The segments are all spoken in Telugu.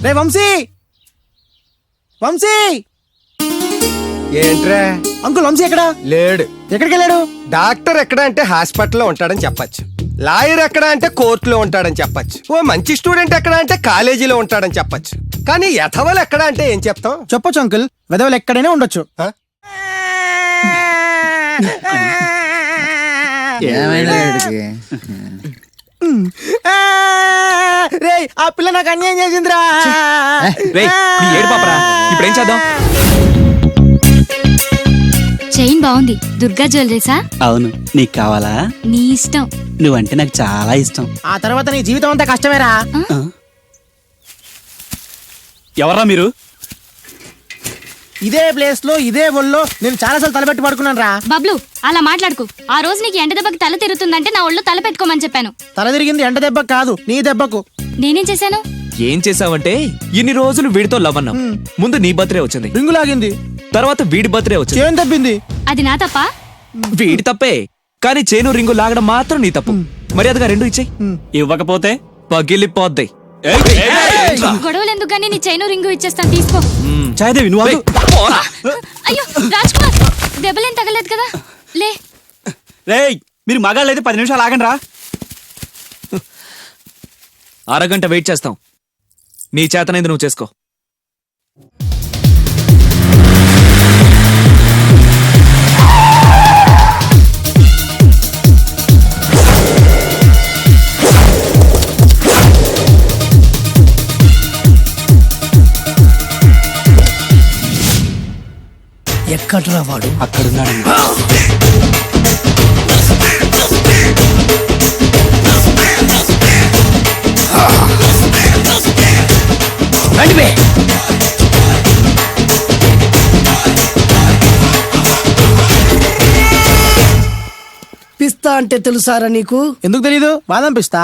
రే వంశీ, వంశీ ఏంట్రా అంకుల్ వంశీ ఎక్కడా? లేడు. ఎక్కడికి వెళ్ళాడు? డాక్టర్ ఎక్కడ అంటే హాస్పిటల్లో ఉంటాడని చెప్పచ్చు. లాయర్ ఎక్కడ అంటే కోర్టులో ఉంటాడని చెప్పచ్చు. ఓ మంచి స్టూడెంట్ ఎక్కడ అంటే కాలేజీలో ఉంటాడని చెప్పచ్చు. కానీ యథవలు ఎక్కడ అంటే ఏం చెప్తాం? చెప్పొచ్చు అంకుల్, వెదవలు ఎక్కడైనా ఉండొచ్చు. రే ఆ పిల్ల నాకు అన్యాయం చేసిందిరా. ఇప్పుడేం చేద్దాం? చైన్ బాగుంది, దుర్గా జ్యువెలరీసా? అవును, నీకు కావాలా? నీ ఇష్టం. నువ్వంటే నాకు చాలా ఇష్టం. ఆ తర్వాత నీ జీవితం అంతా కష్టమేరా. ఎవరా మీరు? ఇదే ప్లేస్ లో ఇదే ఒళ్ళో నేను చాలాసార్లు తలపెట్టి పడుకున్నాను రా. బబ్లు అలా మాట్లాడుకు. ఆ రోజు నీకు ఎండ దెబ్బకి తల తిరుగుతుందంటే నా ఒళ్ళు తల పెట్టుకోమని చెప్పాను. తల తిరిగింది ఎండ దెబ్బకు కాదు, నీ దెబ్బకు. నేనేం చేశాను? ఏం చేసావంటే ఇన్ని రోజులు వీడితో లవ్ అన్నాం. ముందు నీ బర్త్డే వచ్చింది, రింగు లాగింది, తర్వాత వీడి బర్త్డే వచ్చింది. చేను తప్పింది. అది నా తప్ప? వీడి తప్పే, కానీ చేను రింగు లాగడం మాత్రం నీ తప్పు. మర్యాదగా రెండు ఇచ్చేయి. ఇవ్వకపోతే పగిలిపోద్ది. గొడవలు ఎందుకు గానీ నీ చైను రింగు ఇచ్చేస్తాను, తీసుకో. చాయదేవి నువ్వు ఆగు. అయ్యో రాజ్ కుమార్, దెబ్బలేం తగలేదు కదా? లే. రేయ్, మీరు మగాళ్ళు అయితే 10 నిమిషాలు ఆగండి రా. అరగంట వెయిట్ చేస్తాం. నీ చేతనైంది నువ్వు చేసుకో. ఎక్కడ్రా వాడు? అక్కడున్నాడు. పిస్తా అంటే తెలుసారా నీకు? ఎందుకు తెలీదు? బాదం పిస్తా.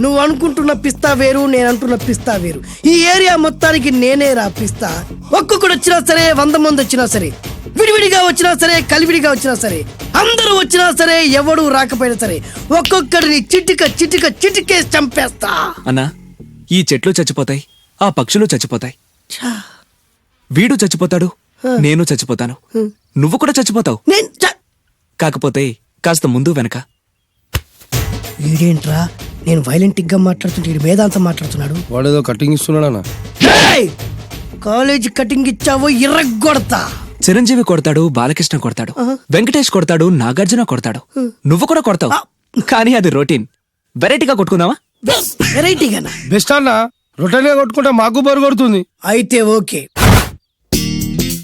నువ్వు అనుకుంటున్న పిస్తా వేరు, నేను అంటున్న పిస్తా వేరు. ఈ ఏరియా మొత్తానికి నేనే రా పిస్తా. ఒక్కొక్కడు వచ్చినా సరే, 100 మంది వచ్చినా సరే, విడివిడిగా వచ్చినా సరే, కలివిడిగా వచ్చినా సరే, అందరూ వచ్చినా సరే, ఎవడు రాకపోయినా సరే, ఒక్కొక్కడిని చిటికేసి చంపేస్తా. అన్నా, ఈ చెట్లు చచ్చిపోతాయి, ఆ పక్షులు చచ్చిపోతాయి, వీడు చచ్చిపోతాడు, నేను చచ్చిపోతాను, నువ్వు కూడా చచ్చిపోతావు. కాకపోతే కాస్త ముందు వెనక. వీడేంట్రా నేను వైలెంటిక్ గా మాట్లాడుతుంటే వీడు వేదాంతం మాట్లాడుతున్నాడు. వాడేదో కటింగ్ ఇస్తున్నాడా? కాలేజ్ కటింగ్ ఇచ్చావో ఇర్రగొడతా. చిరంజీవి కొడతాడు, బాలకృష్ణ కొడతాడు, వెంకటేష్ కొడతాడు, నాగార్జున కొడతాడు, నువ్వు కూడా కొడతావు. కానీ అది రొటీన్. వెరైటీగా కొట్టుకుందామా? వెరైటీగానా? బెస్ట్ అన్న, రొటీన్ గా కొట్టుకుంటే మాకు బరు కొడుతుంది. అయితే ఓకే.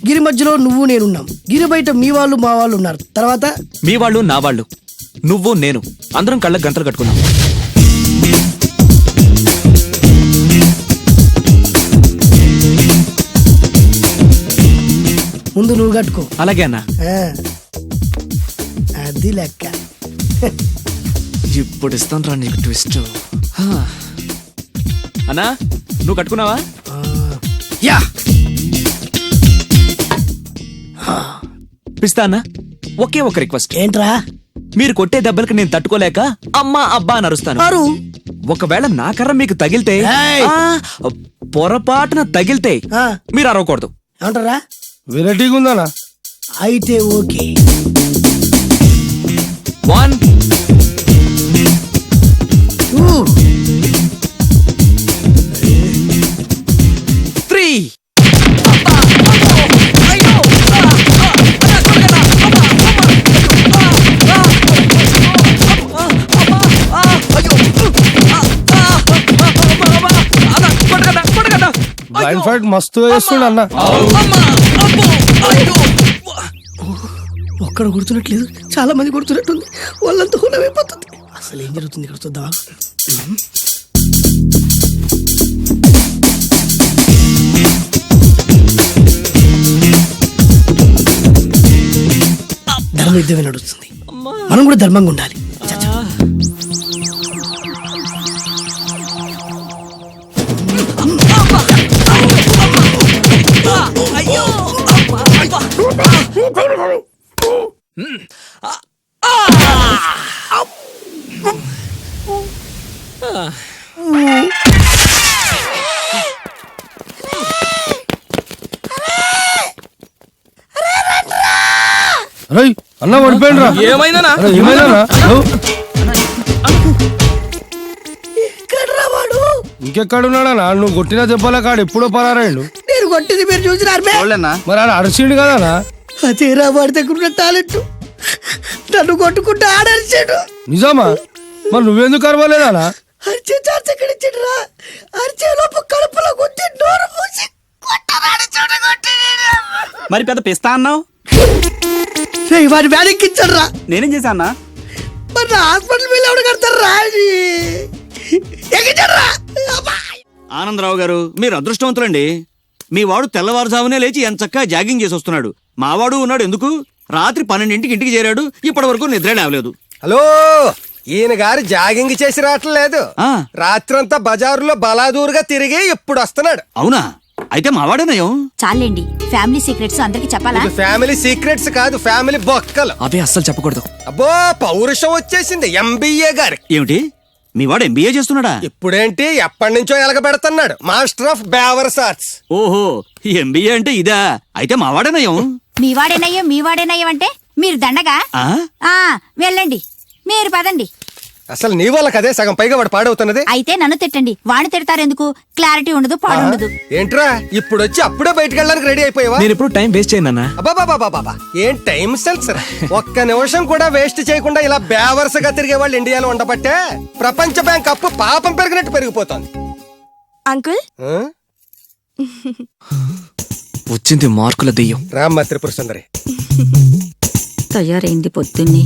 గిరి మధ్యలో నువ్వు నేనున్నాం, గిరి బయట మీ వాళ్ళు మా వాళ్ళు ఉన్నారు. తర్వాత మీ వాళ్ళు నా వాళ్ళు, నువ్వు నేను, అందరం కళ్ళకు గంటలు కట్టుకున్నాం. ముందు నువ్వు కట్టుకో. అలాగే అన్నా. అది లెక్క. ఇప్పుడు ఇస్తాను రా నీకు ట్విస్ట్. అన్నా, నువ్వు కట్టుకున్నావా? యా. పిస్తా అన్నా, ఒకే ఒక రిక్వెస్ట్. ఏంట్రా? మీరు కొట్టే దెబ్బలకి నేను తట్టుకోలేక అమ్మా అబ్బా అని అరుస్తాను. ఒకవేళ నా కర్ర మీకు తగిలితే, పొరపాటున తగిలితే మీరు అరవకూడదు. ఏమంటారా? వెరైటీగా ఉందనా? అయితే ఓకే. 1 3. బ్లైండ్ ఫైట్ మస్తు వేస్తుండ అన్న. ఒక్కడ గుర్తున్నట్లేదు, చాలా మంది గుర్తున్నట్టుంది. వాళ్ళంతా హులమైపోతుంది. అసలు ఏం జరుగుతుంది ఇక్కడ చూద్దామా? ధర్మ యుద్ధమే నడుస్తుంది, మనం కూడా ధర్మంగా ఉండాలి. అన్న పడిపోయినరా ఏమైందనా ఎక్కడ్రా వాడు? ఇంకెక్కడున్నాడనా నువ్వు కొట్టిన దెబ్బల కాడు ఎప్పుడో పరారాయండు నేను కొట్టింది మీరు చూసినారు బే? మరి ఆడ అరిసిండు కదనా అదేరా వాడి దగ్గర ఉన్న టాలెంట్. నన్ను కొట్టుకుంటూ ఆడరిచాడు. నిజమా మరి నువ్వెందుకు అరవలేదానా అరిచే ఛాన్స్ ఎక్కడిచ్చాడురా? అరిచే లోపు కడుపులో కొట్టి నోరు మూసి కొట్టరాని చోట కొట్టి మరి పెద్ద పిస్తా అన్నావు, వాడి వ్యాధికిచ్చాడు రా. నేనేం చేశా అన్నా? మరి నా హాస్పిటల్ బిల్ ఎవడు కడతారు రా? ఎక్కించాడు రా. ఆనందరావు గారు మీరు అదృష్టవంతులండి. మీ వాడు తెల్లవారుజామునే లేచి ఎంచక్కా జాగింగ్ చేసి వస్తున్నాడు. మావాడు ఉన్నాడు ఎందుకు? రాత్రి 12ంటికి ఇంటికి చేరాడు, ఇప్పటి వరకు నిద్ర లేవలేదు. హలో, ఈయన గారు జాగింగ్ చేసి రావట్లేదు. ఆ. రాత్రంతా బజారులో బలాదూరుగా తిరిగి ఇప్పుడు వస్తున్నాడు. అవునా? అయితే మావాడేనయం. చాలండి, ఫ్యామిలీ సీక్రెట్స్ అందరికి చెప్పాలా? ఇది ఫ్యామిలీ సీక్రెట్స్ కాదు, ఫ్యామిలీ బొక్కలు. అవే అస్సలు చెప్పకూడదు. అబ్బో, పౌరుషం వచ్చేసింది ఎంబీఏ గారి. ఏమిటి? మీ వాడు ఎంబీఏ చేస్తున్నాడా? ఇప్పుడేంటి, ఎప్పటి నుంచో ఎలగబెడుతున్నాడు. మాస్టర్ ఆఫ్ బేవర్స్ ఆర్ట్స్. ఓహో, ఎంబీఏ అంటే ఇదా? అయితే మావాడేనయం. మీవాడేనయ్యం అంటే మీరు దండగా? ఆ? వెళ్ళండి, మీరు పదండి. అసలు నీ వల్ల కదే సగం పైగా వాడు పాడవుతున్నది. అయితే నన్ను తిట్టండి, వాడిని తిడతారెందుకు? క్లారిటీ ఉండదు, పాడు ఉండదు. ఏంట్రా ఇప్పుడు వచ్చి అప్పుడే బయటకు వెళ్ళడానికి రెడీ అయిపోయావా? నేను ఎప్పుడు టైం వేస్ట్ చేయను. అబ్బాబాబాబాబా, ఏం టైం సెన్స్ రా. ఒక్క నిమిషం కూడా వేస్ట్ చేయకుండా ఇలా బేవర్సగా తిరిగే వాళ్ళు ఇండియాలో ఉండబట్టే ప్రపంచ బ్యాంక్ అప్పు పాపం పెరిగినట్టు పెరిగిపోతుంది. అంకుల్, ఆ? వచ్చింది మార్కుల దెయ్యం. రామ్మ త్రిపుర సుందరి. తయారైంది పొద్దున్నే.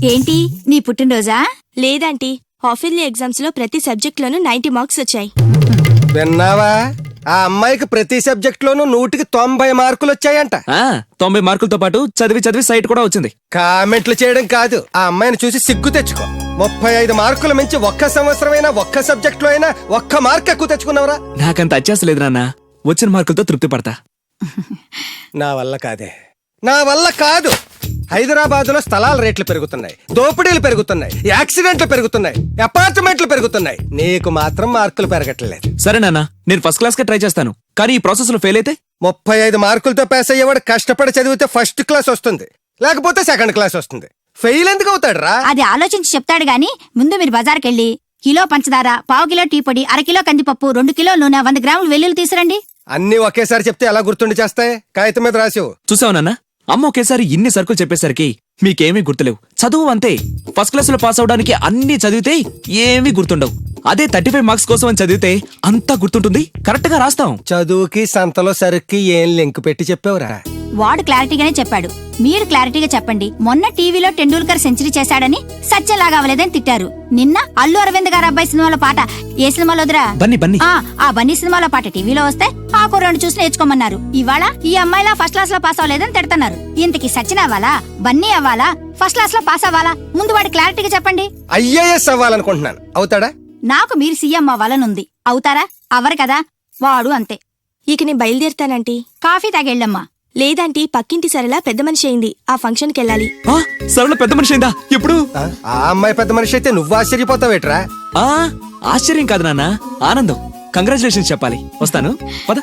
ఏంటి నీ పుట్టినరోజా? లేదంటీ, హాఫ్ ఇయర్లీ ఎగ్జామ్స్ లో ప్రతి సబ్జెక్ట్ లోనూ 90 మార్క్స్ వచ్చాయి. విన్నావా? ఆ అమ్మాయికి ప్రతి సబ్జెక్ట్ లోనూ 100కి 90 మార్కులు వచ్చాయంట. 90 మార్కులతో పాటు చదివి సైట్ కూడా వచ్చింది. కామెంట్లు చేయడం కాదు, ఆ అమ్మాయిని చూసి సిగ్గు తెచ్చుకో. 35 మార్కుల మించి ఒక్క సంవత్సరమైనా ఒక్క సబ్జెక్ట్ లో అయినా ఒక్క మార్క్ ఎక్కువ తెచ్చుకున్నావురా? నాకంత అత్యాసలేదు నాన్న, వచ్చిన మార్కులతో తృప్తి పడతా. నా వల్ల కాదే, నా వల్ల కాదు. హైదరాబాద్ లో స్థలాల రేట్లు పెరుగుతున్నాయి, దోపిడీలు పెరుగుతున్నాయి, యాక్సిడెంట్లు పెరుగుతున్నాయి, అపార్ట్మెంట్లు పెరుగుతున్నాయి. నీకు మాత్రం మార్కులు పెరగట్లేదు. సరే నాన్న, నేను ఫస్ట్ క్లాస్ కే ట్రై చేస్తాను. కానీ ఈ ప్రాసెస్ లో ఫెయిల్ అయితే 35 మార్కులతో పాస్ అయ్యేవాడు కష్టపడి చదివితే ఫస్ట్ క్లాస్ వస్తుంది, లేకపోతే సెకండ్ క్లాస్ వస్తుంది. ఫెయిల్ ఎందుకు అవుతాడు రా? అది ఆలోచించి చెప్తాడు గాని, ముందు మీరు బజార్కెళ్ళి కిలో పంచదార, పావు కిలో టీ పొడి, అరకిలో కందిపప్పు, 2 కిలోల నూనె, 100 గ్రాములు వెల్లుల్లి తీసురండి. అన్ని ఒకేసారి చెప్తే ఎలా గుర్తుండి చేస్తాయి? కాగితం మీద రాసివు. చూసావు నాన్న, అమ్మ ఒకేసారి ఇన్ని సరుకులు చెప్పేసరికి మీకేమీ గుర్తులేవు. చదువు అంతే, ఫస్ట్ క్లాస్ లో పాస్ అవడానికి అన్ని చదివితే ఏమీ గుర్తుండవు. అదే 35 మార్క్స్ కోసం అని చదివితే అంతా గుర్తుంటుంది, కరెక్ట్ గా రాస్తాం. చదువుకి సంతలో సరుక్కి ఏం లింక్ పెట్టి చెప్పావురా? వాడు క్లారిటీగానే చెప్పాడు, మీరు క్లారిటీగా చెప్పండి. మొన్న టీవీలో టెండూల్కర్ సెంచరీ చేశాడని సత్యలాగా అవ్వలేదని తిట్టారు. నిన్న అల్లు అరవింద్ గారు అబ్బాయి సినిమాలో పాట, ఏ సినిమాలో వదిరా? బన్నీ. ఆ బన్నీ సినిమాలో పాట టీవీలో వస్తే ఆ కుర్రాడు చూసి నేర్చుకోమన్నారు. ఇవాళ ఈ అమ్మాయిలా ఫస్ట్ క్లాస్ లో పాస్ అవ్వలేదని తిడతారు. ఇంతకి సచిన్ అవ్వాలా, బన్నీ అవ్వాలా, ఫస్ట్ క్లాస్ లో పాస్ అవ్వాలా? ముందు వాడి క్లారిటీగా చెప్పండి. ఐఏఎస్ అవ్వాలనుకుంటున్నాను, అవుతాడా? నాకు మీరు సీఎం అవ్వాలనుంది, అవుతారా? అవ్వరు కదా, వాడు అంతే. ఇక నేను బయలుదేరుతానంటీ. కాఫీ తాగెళ్ళమ్మా. లేదంటీ, పక్కింటి సరళ పెద్ద మనిషి అయింది, ఆ ఫంక్షన్ కి వెళ్ళాలి. సరళ పెద్ద మనిషి అయిందా? ఎప్పుడు? ఆ అమ్మాయి పెద్ద మనిషి అయితే నువ్వు ఆశ్చర్యపోతావేట్రా? ఆశ్చర్యం కాదు నాన్న, ఆనందం. కంగ్రాచులేషన్స్ చెప్పాలి. వస్తాను, పద.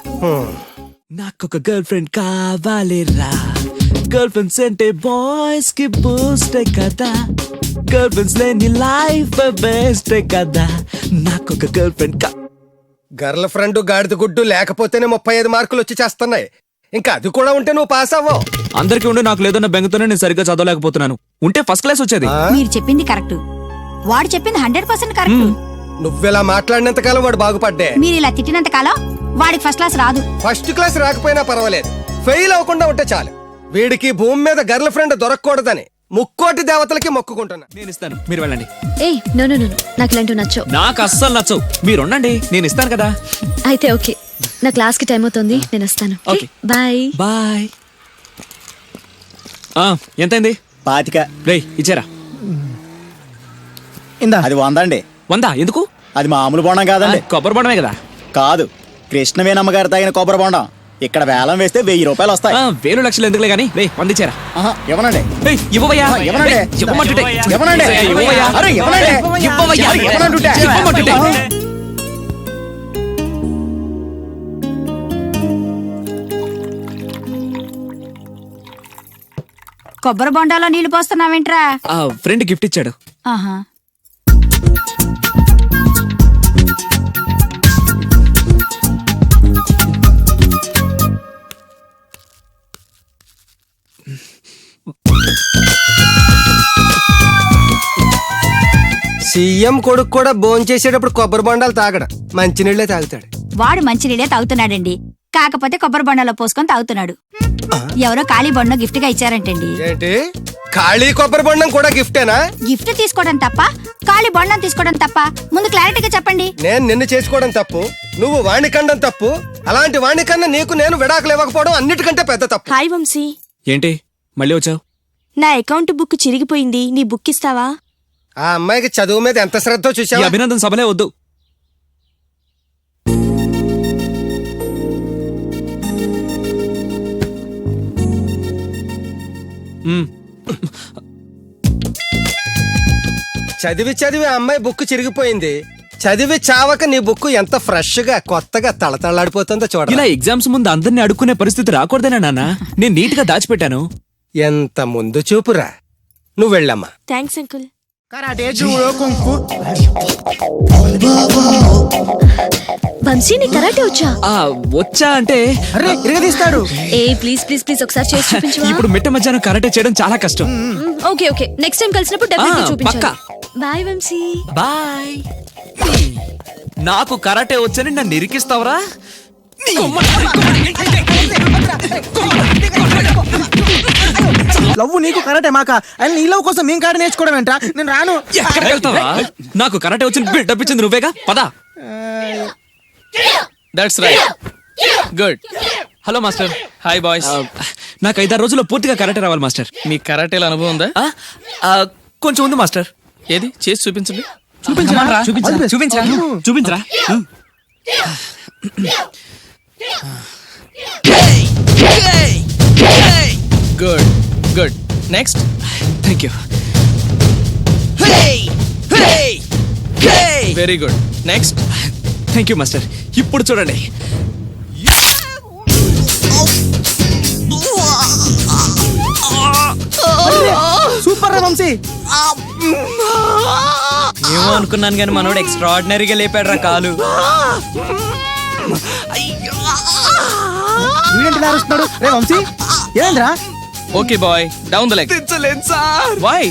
నాకొక గర్ల్ ఫ్రెండ్ కావాలిరా, గర్ల్ ఫ్రెండ్స్ అంటే బాయ్స్ కి బూస్ట్ కదా, గర్ల్ ఫ్రెండ్స్ లేని లైఫ్ బెస్ట్ కదా. నాకొక గర్ల్ ఫ్రెండ్ గర్ల్ ఫ్రెండ్ గాడిద గుడ్డు లేకపోతేనే 35 మార్కులు వచ్చి చేస్తున్నాయి. ఇంకా అది కూడా ఉంటే నువ్వు పాస్ అవ్వవు. అందరికీ ఉండి నాకు లేదన్న బెంగతోనే నేను సరిగ్గా చదవలేకపోతున్నాను. ఉంటే ఫస్ట్ క్లాస్ వచ్చేది. మీరు చెప్పింది కరెక్ట్, వాడు చెప్పింది 100% కరెక్ట్. నువ్వెలా మాట్లాడినంత కాలం వాడు బాగుపడ్డే. మీరు ఇలా తిట్టినంత కాలం వాడికి ఫస్ట్ క్లాస్ రాదు. ఫస్ట్ క్లాస్ రాకపోయినా పర్వాలేదు, ఫెయిల్ అవ్వకుండా ఉంటే చాలు. వీడికి భూమి మీద గర్ల్ ఫ్రెండ్ దొరకకూడదని ముక్కోటి దేవతలకి మొక్కుకుంటున్నా. నేను ఇస్తాను, మీరు వెళ్ళండి. ఏయ్ నో నో నో, నాకు ఇలాంటివి నచ్చవు. నాకు అస్సలు నచ్చవు. మీరు ఉండండి, నేను ఇస్తాను కదా. అయితే ఓకే, నా క్లాస్ కి టైం అవుతుంది, నేను వస్తాను. ఓకే. Bye bye. ఎంతైంది? 25. రేయ్ ఇచ్చారా? ఇందా అది 100 అండి. 100 ఎందుకు? అది మామూలు బోండం కాదండి. కొబ్బరి బొండమే కదా. కాదు, కృష్ణవేణమ్మ గారు తాగిన కొబ్బరి బోండం. ఇక్కడ వేలం వేస్తే 1000 రూపాయలు వస్తాయి. 1000 లక్షలు ఎందుకులే గానీ రే పండించారా ఇవ్వనండి. ఇవ్వవయ్యా ఇవ్వనండి. ఇవ్వమంటుంటే ఇవ్వనండి. ఇవ్వవయ్యా. అరే, ఇవ్వనండి. ఇవ్వవయ్యా. ఇవ్వనంటుంటే. ఇవ్వమంటుంటే. కొబ్బరి బొండాలో నీళ్లు పోస్తున్నావేంట్రా? ఫ్రెండ్ గిఫ్ట్ ఇచ్చాడు. ఆహా. సీఎం కొడుకు కూడా భోంచేసేటప్పుడు కొబ్బరి బొండాలు తాగడు, మంచినీళ్ళే తాగుతాడు. వాడు మంచినీళ్ళే తాగుతున్నాడండి, కాకపోతే కొబ్బరి బొండాలో పోసుకొని తాగుతున్నాడు. ఎవరో ఖాళీ బొండం గిఫ్ట్ గా ఇచ్చారంటండి. ఏంటి, ఖాళీ కొబ్బరి బొండం కూడా గిఫ్టేనా? గిఫ్ట్ తీసుకోవడం తప్ప, ఖాళీ బొండం తీసుకోవడం తప్ప? ముందు క్లారిటీగా చెప్పండి. నేను నిన్ను చేసుకోవడం తప్పు, నువ్వు వాణ్ణి కండం తప్పు. అలాంటి వాణ్ణి కన్నా నీకు నేను విడాకులు ఇవ్వకపోవడం అన్నిటికంటే పెద్ద తప్పు. హాయ్ వంశీ, ఏంటి మళ్ళీ వచ్చావు? నా అకౌంట్ బుక్ చిరిగిపోయింది, నీ బుక్ ఇస్తావా? ఆ అమ్మాయికి చదువు మీద ఎంత శ్రద్ధ ఈ చూసావా? అభినందన సభలే వద్దు. చదివి చదివి ఆ అమ్మాయి బుక్ చిరిగిపోయింది. చదివి చావక నీ బుక్ ఎంత ఫ్రెష్ గా కొత్తగా తళతళలాడిపోతుందో చూడ. ఇలా ఎగ్జామ్స్ ముందు అందరిని అడుక్కునే పరిస్థితి రాకూడదేనా నాన్న? నేను నీట్ గా దాచిపెట్టాను. ఎంత ముందు చూపురా. నువ్వు వెళ్ళమ్మా. Thanks uncle. Karate judo kung fu. Vamsi, నీ కరాటే వచ్చా? వచ్చా అంటే అరే ఇరగదీస్తాడు. ఏ ప్లీజ్ ప్లీజ్ ప్లీజ్ ఒకసారి చేసి చూపించవా? ఇప్పుడు మిట్ట మధ్యాహ్నం కరాటే చేయడం చాలా కష్టం. ఓకే ఓకే, నెక్స్ట్ టైం కలిసినప్పుడు డెఫినెట్లీ చూపించాలి. పక్కా. బాయ్ వంశీ. బాయ్. నాకు కరాటే వచ్చని నన్ను ఇరికిస్తావరా? లవ్వు నీకు కరాటే మాక. ఆయన నీ లవ్ కోసం మేము కాడ నేర్చుకోవడం ఏంట్రా? నేను రాను. ఎక్కడికి వెళ్తావా? నాకు కరాటే వచ్చి బిల్డప్ ఇచ్చింది నువ్వేగా, పదా. That's right, good. Hello master. Hi boys. నాకు 5-6 రోజుల్లో పూర్తిగా కరాటే రావాలి మాస్టర్. మీ కరాటేల అనుభవం ఉందా? కొంచెం ఉంది మాస్టర్. ఏది చేసి చూపించండి. చూపించరా. Good good. Next. Thank you. Very good. Next. Thank you master. ఇప్పుడు చూడండి. సూపర్ రా వంశీ. ఏమో అనుకున్నాను కానీ మనోడు ఎక్స్ట్రాడినరీగా లేపాడు రా కాలు. వీడేంటి ఇలా అరుస్తున్నాడు? రే వంశీ ఏంద్రా? Okay boy, down the leg. తెచ్చలేదు సార్. వై?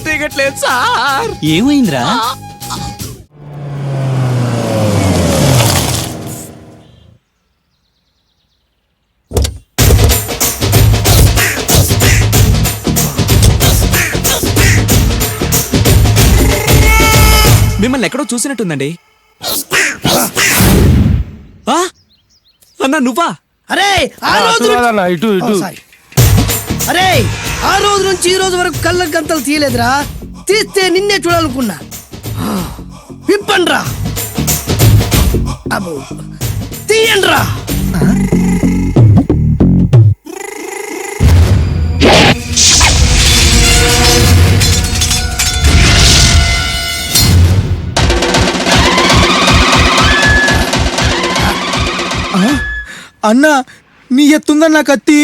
దిగట్లేదు సార్. ఏమైందిరా? మిమ్మల్ని ఎక్కడో చూసినట్టుందండి. అన్నా నువ్వా? అరే ఆ రోజు అన్న, ఇటు ఇటు. సారీ. అరే ఆ రోజు నుంచి ఈ రోజు వరకు కళ్ళ గంతలు తీయలేదురా. తీస్తే నిన్నే చూడాలనుకున్నా. విప్పండ్రా. అబ్బో తీయండ్రా. అన్నా నీ ఎత్తుందన్న కత్తి.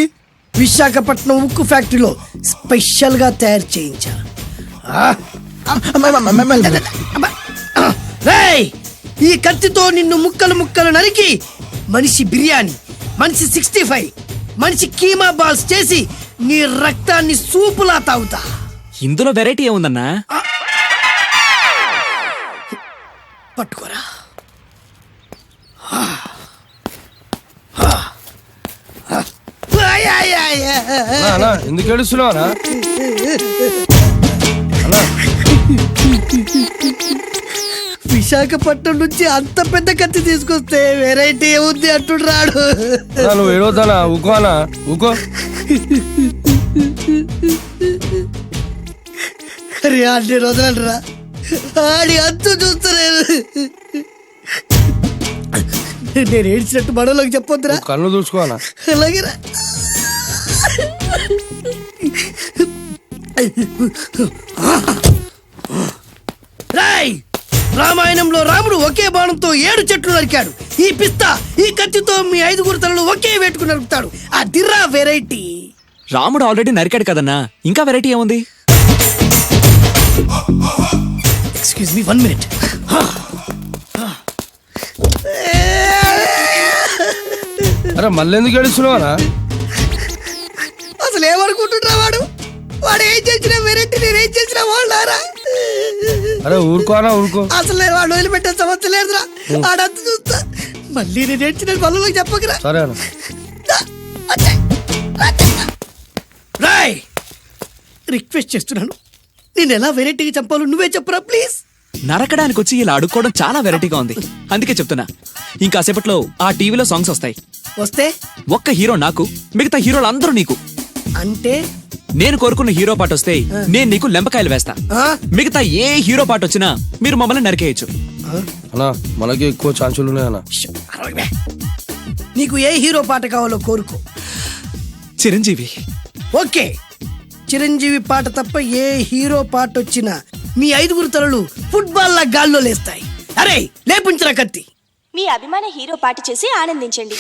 విశాఖపట్నం ఉక్కు ఫ్యాక్టరీలో స్పెషల్ గా తయారు చేయించా. రేయ్, ఈ కత్తితో నిన్ను ముక్కలు ముక్కలు నరికి మనిషి బిర్యానీ, మనిషి 65, మనిషి కీమా బాల్స్ చేసి నీ రక్తాన్ని సూపులా తాగుతా. ఇందులో వెరైటీ ఏముందన్నా? పట్టుకోరా. అన్నా, ఎందుకు ఏడుస్తున్నావు అన్నా? విశాఖపట్నం నుంచి అంత పెద్ద కత్తి తీసుకొస్తే వెరైటీ ఏముంది అంటుడు రాడు. అన్నా, నువ్వు ఏడవద్దానా? ఊకో అన్నా, ఊకో. అరే అన్ని రోజులరా ఆడి అంతు చూస్తలేదు. నేను ఏడ్చినట్టు మనలోకి చెప్పొద్దురా. నువ్వు కళ్ళు చూసుకోనా? అలాగేరా. రాయ్, రామాయణంలో రాముడు ఒకే బాణంతో 7 చెట్లు నరికాడు. ఈ పిస్తా ఈ కత్తితో మీ 5 తలలు ఒకే వేటుకు నరుకుతాడు. అదిరా వెరైటీ. రాముడు ఆల్రెడీ నరికాడు కదన్నా, ఇంకా వెరైటీ ఏముంది? Excuse me 1 minute. అరే మళ్ళీ ఎందుకు ఏడుస్తున్నావా? అసలు ఏమనుకుంటున్నా వాడు? వాడు ఏం చేసినా వెరైటీ, నేనేం చేసినా వాళ్ళారా? అరే ఊరుకోనా, ఊరుకో. అసలు నేను వాడు వదిలిపెట్టే సమస్య లేదురా. ఆడంత చూస్తా. మళ్ళీ నేను ఏడ్చిన పనులకు చెప్పకరా. సరే అన్న. రాయ్, రిక్వెస్ట్ చేస్తున్నాను, నేను ఎలా వెరైటీగా చంపాలో నువ్వే చెప్పరా ప్లీజ్. నరకడానికి వచ్చి ఇలా అడుక్కోవడం చాలా వెరైటీగా ఉంది, అందుకే చెప్తున్నా. ఇంకాసేపట్లో ఆ టీవీలో సాంగ్స్ వస్తాయి. వస్తే ఒక్క హీరో నాకు, మిగతా హీరోలు అందరూ నీకు. అంటే నేను కోరుకున్న హీరో పాట వస్తే నేను నీకు లెంపకాయలు వేస్తా. ఆ? మిగతా ఏ హీరో పాట వచ్చినా మీరు మమ్మల్ని నరికేయచ్చు. అన్నా మనకి ఎక్కువ ఛాన్సులు ఉన్నాయన్నా. నీకు ఏ హీరో పాట కావాలో కోరుకో. చిరంజీవి. ఓకే, చిరంజీవి పాట తప్ప ఏ హీరో పాట వచ్చినా మీ 5 తలలు ఫుట్బాల్ లా గాల్లో లేస్తాయి. అరే లేపుంచరా కత్తి. మీ అభిమాన హీరో పాట చేసి ఆనందించండి.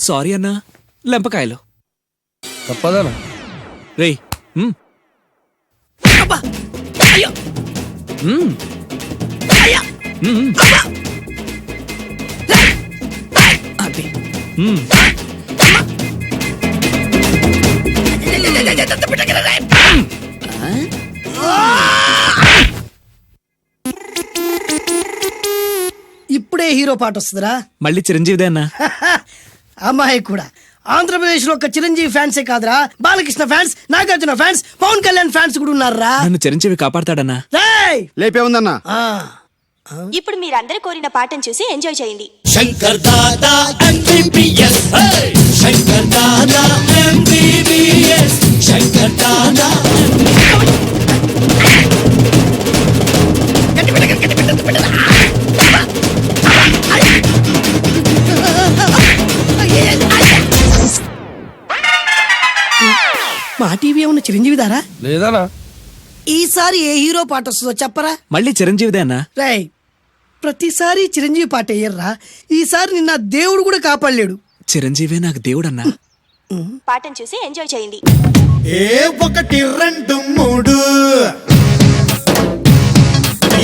సారీ అన్నా, లెంపకాయలు. తప్పదనా? రేయ్, అబ్బా! అయ్యో! అయ్యా! అదే. ఇప్పుడే హీరో పాట వస్తుందిరా. మళ్ళీ చిరంజీవిదే అన్నా. అమ్మాయి కూడా ఆంధ్రప్రదేశ్ లో ఒక చిరంజీవి ఫ్యాన్సే కాదురా, Balakrishna fans, Nagarjuna fans, Pawan Kalyan fans కూడా ఉన్నారా. నన్ను చిరంజీవి కాపాడతాడన్నా. లేపే ఉందన్నా. ఇప్పుడు మీరందరూ కోరిన పాటను చూసి ఎంజాయ్ చేయండి. Shankar Dada MBBS, Shankar Dada MBBS, Shankar Dada. మా టీవీ ఏమన్నా చిరంజీవి దారా? లేదనా? ఈసారి ఏ హీరో పాట వస్తుందో చెప్పరా. మళ్ళీ చిరంజీవిదే అన్నా. రై, ప్రతిసారి చిరంజీవి పాట వేయర్రా. ఈసారి నిన్న దేవుడు కూడా కాపాడలేడు. చిరంజీవే నాకు దేవుడన్నా. పాటను చూసి ఎంజాయ్ చేయండి. 1 2 3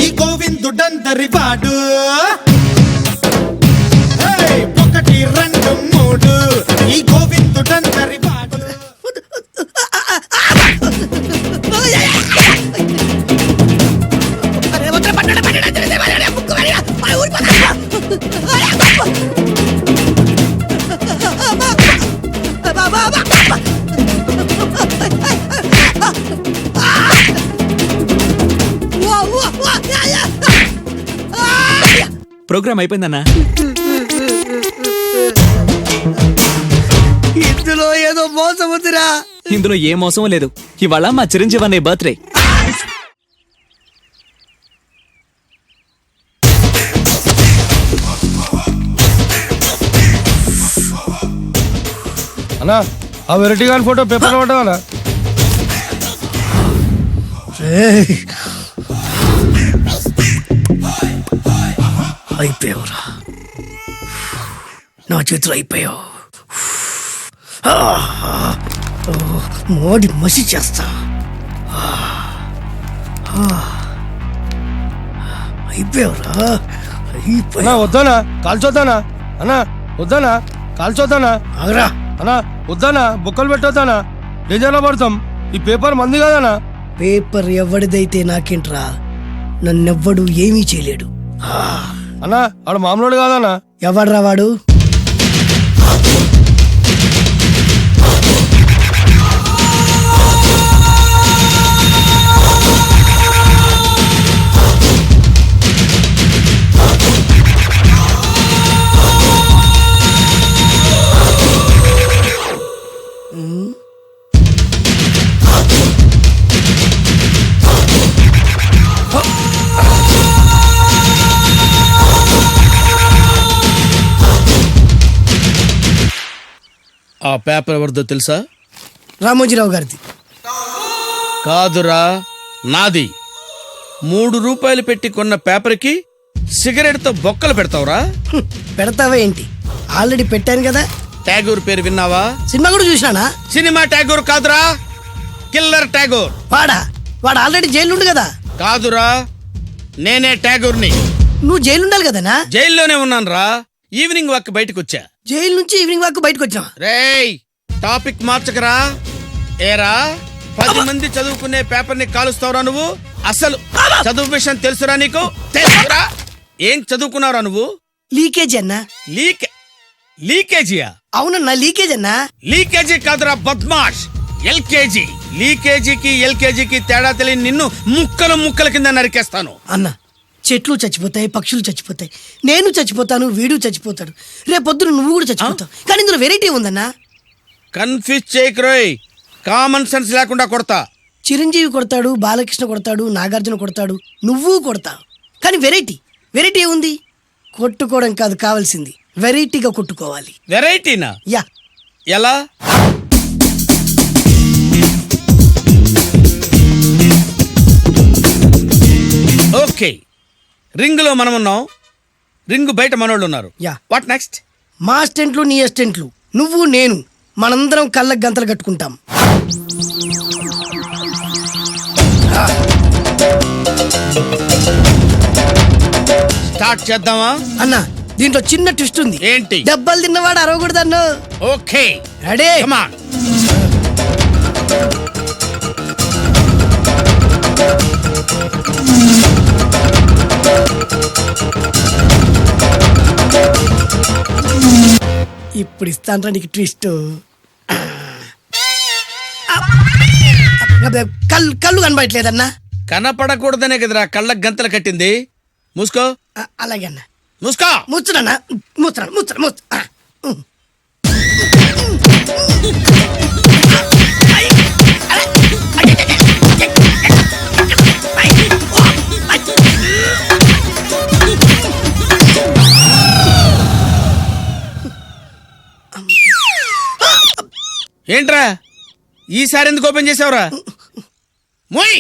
ఈ గోవిందుడందరి వాడు. 1 2 3 ఈ గోవిందుడందరి వాడు. ప్రోగ్రామ్ అయిపోయిందన్నా. ఇందులో ఏదో మోసం ఉందిరా. ఇందులో ఏ మోసం లేదు. ఇవాళ మా చిరంజీవి అనే బర్త్డే. అన్నా ఆ వెరైటీ గాని ఫోటో పేపర్ పట్టవనా? అయిపోయావురా, నా చేతులు అయిపోయావు. మోడి మసి చేస్తా. అయిపోయావురా, అన్నా వద్దానా? కాల్చొద్దానా? అన్నా వద్దానా? కాల్చొద్దానా? ఆగరా. అన్నా వద్దానా? బొక్కలు పెట్టొద్దానా? డేంజర్లో పడతాం. ఈ పేపర్ మంది కదనా? పేపర్ ఎవడిదైతే నాకేంట్రా, నన్నెవ్వడు ఏమీ చేయలేడు. అన్నా ఆడు మామూలు కాదనా? ఎవడ్రా వాడు? ఆ పేపర్ ఎవరిదో తెలుసా? రామోజీరావు గారిది. కాదురా, నాది. 3 రూపాయలు పెట్టి కొన్న పేపర్కి సిగరెట్తో బొక్కలు పెడతావురా? పెడతావా ఏంటి? ఆల్రెడీ పెట్టాను కదా. ట్యాగూర్ పేరు విన్నావా? సినిమా కూడా చూసినానా? సినిమా ట్యాగూర్ కాదురా, కిల్లర్ ట్యాగూర్. వాడు ఆల్రెడీ జైలు ఉండు కదా. కాదురా, నేనే ట్యాగూర్ని. నువ్వు జైలు ఉండాలి కదనా? జైల్లోనే ఉన్నాను రా. ఈవినింగ్ వాక్ బయటకు వచ్చా. జైలు నుంచి ఈవినింగ్ వాక్ బయటకు వచ్చా. రేయ్, టాపిక్ మార్చకరా. ఏరా, 10 మంది చదువుకునే పేపర్ ని కాలుస్తావురా నువ్వు? అసలు చదువు విషయం తెలుసురా నీకు? తెలుసురా? ఏం చదువుకున్నావురా నువ్వు? లీకేజీ అన్నా. లీకేజీయా? అవునన్నా, లీకేజ్ అన్నా. లీకేజీ కాదురా బద్మాష్, ఎల్కేజీ. లీకేజీకి ఎల్కేజీకి తేడా తెలియని నిన్ను ముక్కలు ముక్కల కింద నరికేస్తాను. అన్నా, చెట్లు చచ్చిపోతాయి, పక్షులు చచ్చిపోతాయి, నేను చచ్చిపోతాను, వీడు చచ్చిపోతాడు, రేపొద్దున నువ్వు కూడా చచ్చిపోతావు. కానీ ఇందులో వెరైటీ ఉందన్నా. కన్ఫ్యూజ్ చేయకురోయ్, కామన్ సెన్స్ లేకుండా కొడతా. చిరంజీవి కొడతాడు, బాలకృష్ణ కొడతాడు, నాగార్జున కొడతాడు, నువ్వు కొడతావు. కానీ వెరైటీ ఉంది. కొట్టుకోవడం కాదు కావాల్సింది, వెరైటీగా కొట్టుకోవాలి. వెరైటీనా? యా. ఎలా? ఓకే, రింగ్ లో మనం ఉన్నాం, రింగ్ బయట మనోళ్ళు ఉన్నారు. యా. What next? మా అసిస్టెంట్లు, నీ అసిస్టెంట్లు, నువ్వు నేను, మనందరం కళ్ళకు గంతలు కట్టుకుంటాం. స్టార్ట్ చేద్దామా? అన్నా, దీంట్లో చిన్న ట్విస్ట్ ఉంది. ఏంటి? దెబ్బలు తిన్నవాడు అరవకూడదన్ను. Okay, ready? Come on. ఇప్పుడు ఇస్తాను నీకు ట్విస్ట్. కళ్ళు కనబడట్లేదన్నా. కనపడకూడదనే కదరా కళ్ళకు గంతలు కట్టింది. మూసుకో. అలాగే అన్న. మూసుకో. ముచ్చునన్నా, ముచ్చున. ఏంట్రా ఈసారి ఎందుకు ఓపెన్ చేసావురా? మోయ్.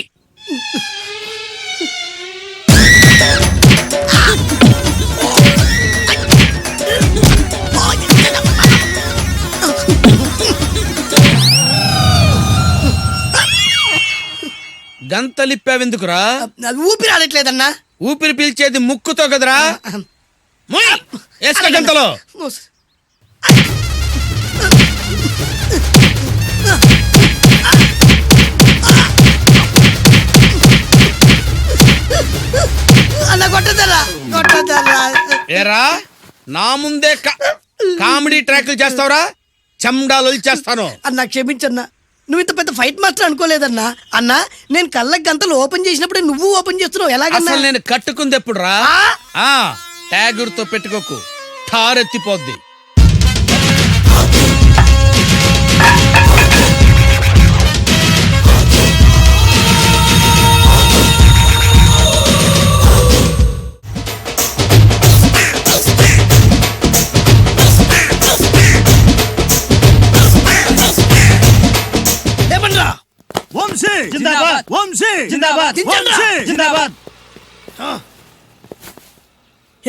గంతలిప్పావెందుకురా? ఊపిరి ఆడట్లేదన్నా. ఊపిరి పీల్చేది ముక్కుతో కదరా. మోయ్, వేసుకో గంతలో. అన్న కొట్టదరా. ఏరా, నా ముందే కామెడీ ట్రాక్లు చేస్తావురా? చెమ్డాలు చేస్తాను. అన్నా క్షమించన్నా, నువ్వు ఇంత పెద్ద ఫైట్ మాస్టర్ అనుకోలేదన్నా. అన్నా, నేను కళ్ళకి గంతలు ఓపెన్ చేసినప్పుడే నువ్వు ఓపెన్ చేస్తున్నావు. ఎలాగన్నా? అసలు నేను కట్టుకుంది ఎప్పుడు రా? ట్యాగుర్తో పెట్టుకోకు, ఠారెత్తిపోద్ది.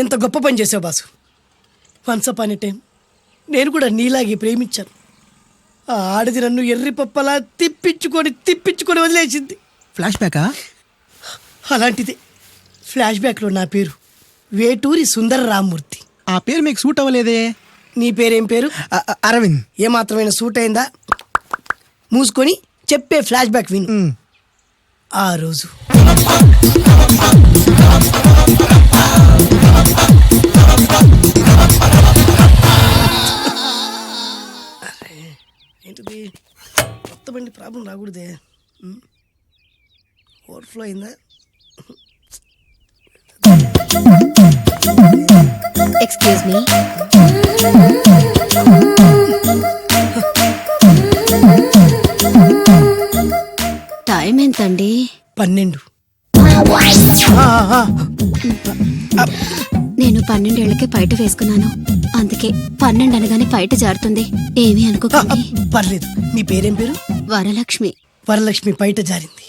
ఎంత గొప్ప పని చేసావు boss. Once upon a time నేను కూడా నీలాగే ప్రేమించాను. ఆ ఆడది నన్ను ఎర్రి పప్పలా తిప్పించుకొని వదిలేసింది. ఫ్లాష్ బ్యాకా? అలాంటిదే. ఫ్లాష్ బ్యాక్లో నా పేరు వేటూరి సుందర రామ్మూర్తి. ఆ పేరు మీకు సూట్ అవ్వలేదే. నీ పేరేం పేరు? అరవింద్. ఏమాత్రమైన సూట్ అయిందా? మూసుకొని చెప్పే ఫ్లాష్ బ్యాక్ విను. ఆ రోజు ఏంటిది? కొత్త బండి ప్రాబ్లం రాకూడదే. ఓవర్ఫ్లో అయిందా? Excuse me. టైం ఎంతండి? 12. నేను 12 ఏళ్లకే పైట వేసుకున్నాను. అందుకే 12 అనగానే పైట జారుతుంది. ఏమీ అనుకోకండి. పర్లేదు. మీ పేరేం పేరు? వరలక్ష్మి. వరలక్ష్మి పైట జారింది.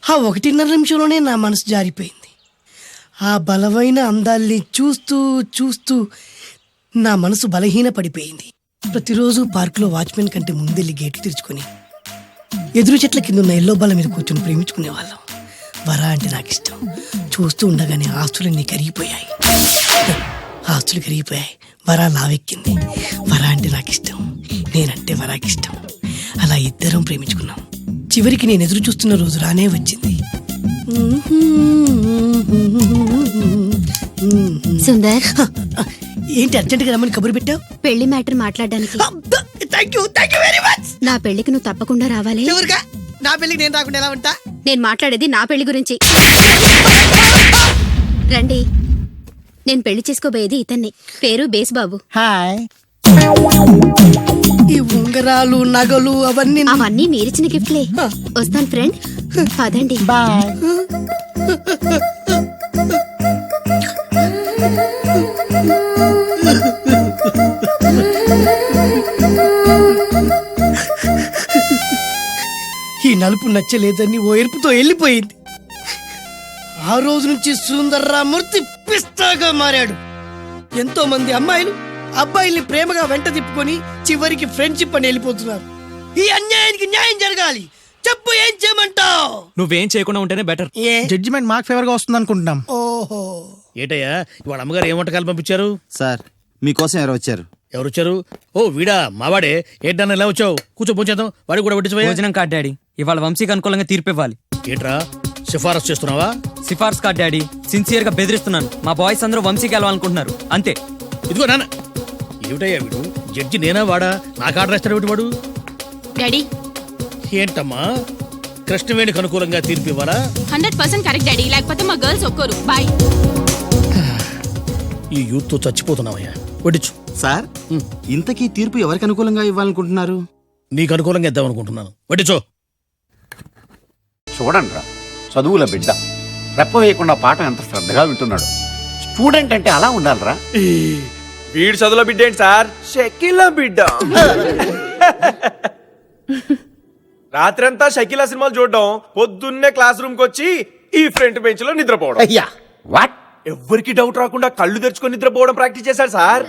ఆ 1.5 నిమిషంలోనే నా మనసు జారిపోయింది. ఆ బలమైన అందాల్ని చూస్తూ చూస్తూ నా మనసు బలహీన పడిపోయింది. ప్రతిరోజు పార్కులో వాచ్మెన్ కంటే ముందెళ్ళి గేట్లు తెరుచుకొని ఎదురు చెట్ల కింద ఉన్న ఎల్లో బాల మీద కూర్చొని ప్రేమించుకునేవాళ్ళం. వరా అంటే నాకు ఇష్టం. చూస్తూ ఉండగానే ఆస్తులన్నీ కరిగిపోయాయి. ఆస్తులు కరిగిపోయాయి. వరా లావెక్కింది. వరా అంటే నాకు ఇష్టం, నేనంటే వరాకి ఇష్టం. అలా ఇద్దరం ప్రేమించుకున్నాం. చివరికి నేను ఎదురు చూస్తున్న రోజు రానే వచ్చింది. సుందర్, ఏంటి అర్జెంటుగా రమ్మని కబురు పెట్టావు? పెళ్లి మ్యాటర్ మాట్లాడడానికి. Thank you very much. నా పెళ్లికి నువ్వు తప్పకుండా రావాలి. ఎవరుగా? నా పెళ్లికి నేను రాకుండా ఎలా ఉంటా? నేను మాట్లాడేది నా పెళ్లి గురించి. రండి. నేను పెళ్లి చేసుకోబోయేది ఇతన్ని. పేరు బేస్బాబు. హాయ్. ఈ ఉంగరాలు నగలు అవన్నీ మీరిచ్చిన గిఫ్ట్లే. వస్తాను ఫ్రెండ్. పదండి. బాయ్. ఈ నలుపు నచ్చలేదని ఓ ఎరుపుతో వెళ్ళిపోయింది. ఆ రోజు నుంచి సుందర్రామూర్తి పిస్తాగా మారాడు. ఎంతో మంది అమ్మాయిలు అబ్బాయిల్ని ప్రేమగా వెంట తిప్పుకొని చివరికి ఫ్రెండ్షిప్ అని వెళ్ళిపోతున్నారు. ఈ అన్యాయానికి న్యాయం జరగాలి. చెప్పు, ఏం చేయమంటావు? నువ్వేం చేయకుండా ఉంటేనే బెటర్. జడ్జిమెంట్ మాకు ఫేవర్ గా వస్తుంది అనుకుంటున్నాం. ఓహో, ఏటయ్యా ఇవాళ అమ్మగారు ఏం వంటకాలు పంపించారు? సార్ మీకోసం ఎవరు వచ్చారు? ఎవరు వచ్చారు? ఓ వీడా, మావాడే. ఏంటన్నా ఇలా వచ్చావు? కూర్చో, పోంచేద్దాం. వాడికి కూడా పట్టించబోయా. భోజనం కాదు డాడీ, ఇవాళ వంశీకి అనుకూలంగా తీర్పు ఇవ్వాలి. ఏంట్రా సిఫారసు చేస్తున్నావా? సిఫార్సు కాదు డాడీ, సిన్సియర్ గా బెదిరిస్తున్నాను. మా బాయ్స్ అందరూ వంశీకి వెళ్ళాలనుకుంటున్నారు అంతే. ఇదిగో నాన్న. ఏమిటయ్యా వీడు? జడ్జి నేనా వాడా? నాకు ఆర్డర్ ఇస్తాడు వాడు. డాడీ, ఏంటమ్మా కృష్ణవేణికి అనుకూలంగా తీర్పు ఇవ్వాలా? 100% కరెక్ట్ డాడీ. లేకపోతే మా గర్ల్స్ ఒక్కరు. బాయ్. ఈ యూత్ తో చచ్చిపోతున్నావయ్యా. వడ్డించు. సార్, ఇంతకీ తీర్పు ఎవరికి అనుకూలంగా ఇవ్వాలనుకుంటున్నారు? నీకు అనుకూలంగా ఇద్దాం అనుకుంటున్నాను. వడ్డించో. చూడండిరా, చదువుల బిడ్డ రెప్ప వేయకుండా పాఠం ఎంత శ్రద్ధగా వింటున్నాడు. స్టూడెంట్ అంటే అలా ఉండాలిరా. వీడు చదువుల బిడ్డ ఏంటి సార్? షకీలా బిడ్డ. రాత్రంతా షకీలా సినిమాలు చూడడం, పొద్దున్నే క్లాస్ రూమ్ కి వచ్చి ఈ ఫ్రంట్ బెంచ్ లో నిద్రపోవడం. అయ్యా వాట్? ఎవ్వరికి డౌట్ రాకుండా కళ్ళు తెరుచుకొని నిద్రపోవడం ప్రాక్టీస్ చేశారు సార్.